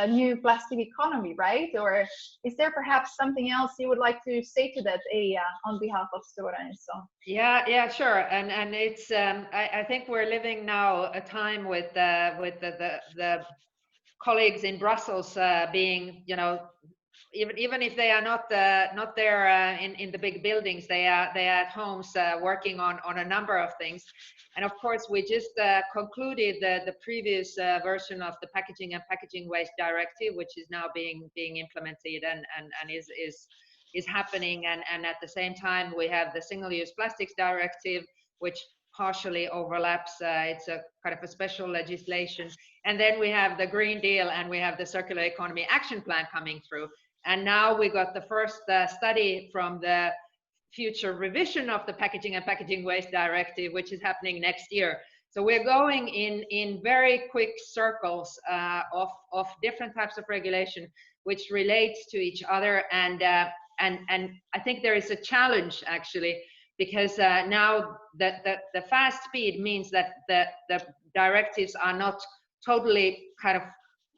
S2: new plastic economy, right? Or is there perhaps something else you would like to say to that, Eija, on behalf of Stora and so?
S4: Yeah, sure. And it's I think we're living now a time with the colleagues in Brussels being, even if they are not there in the big buildings, they are at homes working on a number of things. And of course, we just concluded the previous version of the Packaging and Packaging Waste Directive, which is now being implemented and is happening. And at the same time, we have the Single-Use Plastics Directive, which partially overlaps. It's a kind of a special legislation. And then we have the Green Deal and we have the Circular Economy Action Plan coming through. And now we got the first study from the future revision of the Packaging and Packaging Waste Directive, which is happening next year. So we're going in very quick circles of different types of regulation, which relates to each other. And I think there is a challenge actually, because now the fast speed means that the directives are not totally kind of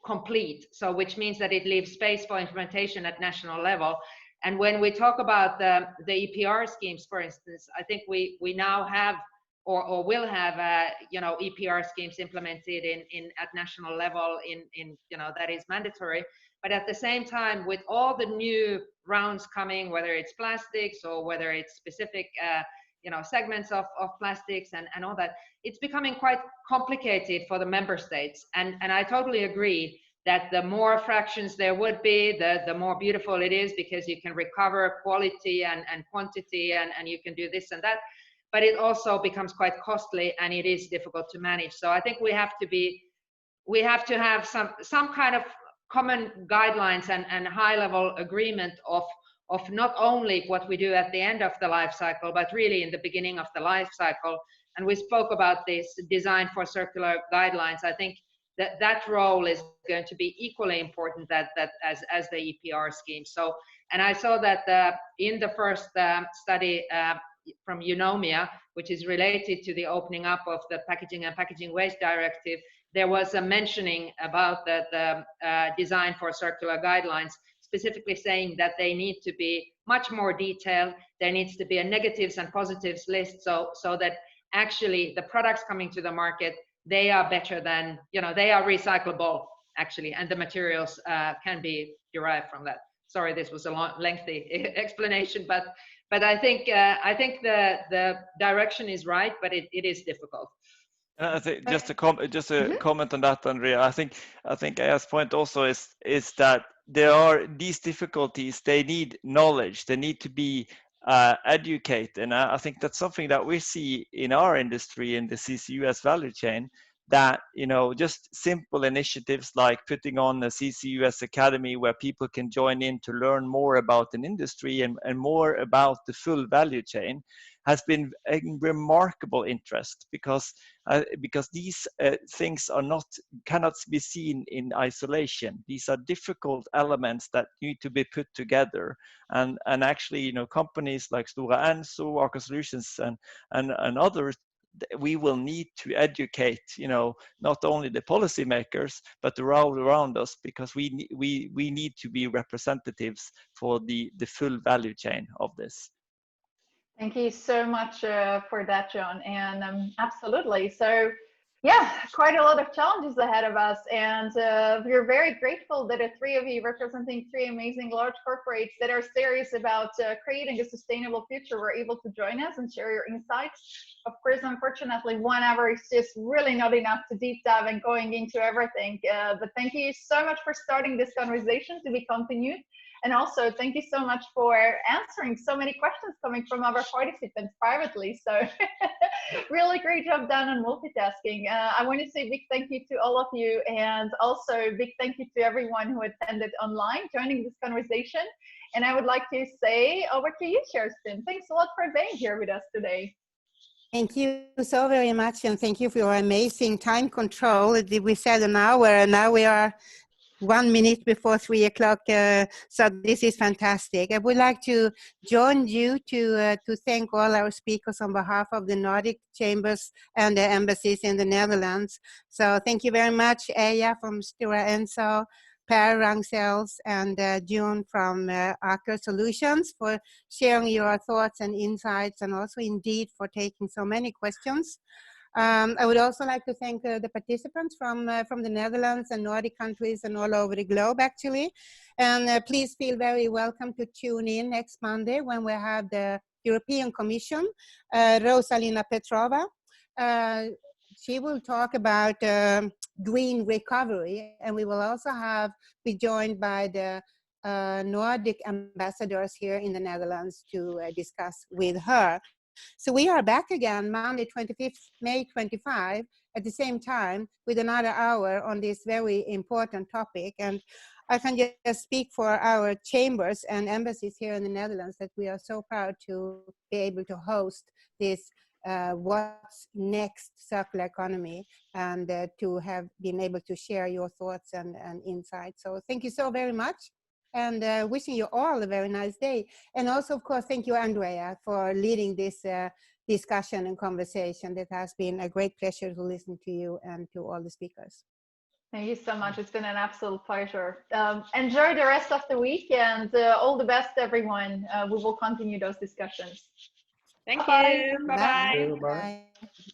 S4: complete, so which means that it leaves space for implementation at national level. And when we talk about the EPR schemes, for instance, I think we now have or will have EPR schemes implemented at national level in that is mandatory. But at the same time, with all the new rounds coming, whether it's plastics or whether it's specific segments of plastics and all that, it's becoming quite complicated for the member states. And I totally agree that the more fractions there would be, the more beautiful it is, because you can recover quality and quantity, and you can do this and that. But it also becomes quite costly, and it is difficult to manage. So I think we have to have some kind of common guidelines and high-level agreement of not only what we do at the end of the life cycle, but really in the beginning of the life cycle. And we spoke about this design for circular guidelines. I think that role is going to be equally important as the EPR scheme. So, and I saw that in the first study from Eunomia, which is related to the opening up of the Packaging and Packaging Waste Directive, there was a mentioning about the design for circular guidelines, specifically saying that they need to be much more detailed. There needs to be a negatives and positives list, so that actually the products coming to the market, they are better than, they are recyclable actually, and the materials can be derived from that. Sorry, this was a lengthy explanation, but I think the direction is right, but it is difficult.
S6: I think just a comment on that, Andrea. I think Eija's point also is that there are these difficulties. They need knowledge. They need to be educated, and I think that's something that we see in our industry in the CCUS value chain. That just simple initiatives like putting on a CCUS academy where people can join in to learn more about an industry and more about the full value chain has been a remarkable interest, because these things cannot be seen in isolation. These are difficult elements that need to be put together, and actually companies like Stora, Enso, Aker Solutions, and others, we will need to educate not only the policymakers but the world around us, because we need to be representatives for the full value chain of this.
S2: Thank you so much for that, John. And absolutely. So yeah, quite a lot of challenges ahead of us. And we're very grateful that the three of you, representing three amazing large corporates that are serious about creating a sustainable future, were able to join us and share your insights. Of course, unfortunately, 1 hour is just really not enough to deep dive and going into everything. But thank you so much for starting this conversation to be continued. And also, thank you so much for answering so many questions coming from our participants privately. So really great job done on multitasking. I want to say a big thank you to all of you, and also a big thank you to everyone who attended online, joining this conversation. And I would like to say over to you, Kerstin. Thanks a lot for being here with us today.
S1: Thank you so very much, and thank you for your amazing time control. We said an hour, and now we are 1 minute before 3 o'clock, so this is fantastic. I would like to join you to thank all our speakers on behalf of the Nordic Chambers and the embassies in the Netherlands. So thank you very much, Eija from Stora Enso, Per Ragn-Sells, and June from Aker Solutions, for sharing your thoughts and insights, and also indeed for taking so many questions. I would also like to thank the participants from the Netherlands and Nordic countries and all over the globe, actually. And please feel very welcome to tune in next Monday when we have the European Commission, Rosalina Petrova. She will talk about green recovery, and we will also be joined by the Nordic ambassadors here in the Netherlands to discuss with her. So we are back again Monday 25th, May 25 at the same time with another hour on this very important topic. And I can just speak for our chambers and embassies here in the Netherlands that we are so proud to be able to host this What's Next Circular Economy, and to have been able to share your thoughts and insights. So thank you so very much. And wishing you all a very nice day. And also, of course, thank you, Andrea, for leading this discussion and conversation. It has been a great pleasure to listen to you and to all the speakers.
S2: Thank you so much. It's been an absolute pleasure. Enjoy the rest of the week, and all the best, everyone. We will continue those discussions.
S4: Thank
S2: Bye-bye.
S4: you. Bye-bye.
S3: Bye.
S1: Bye.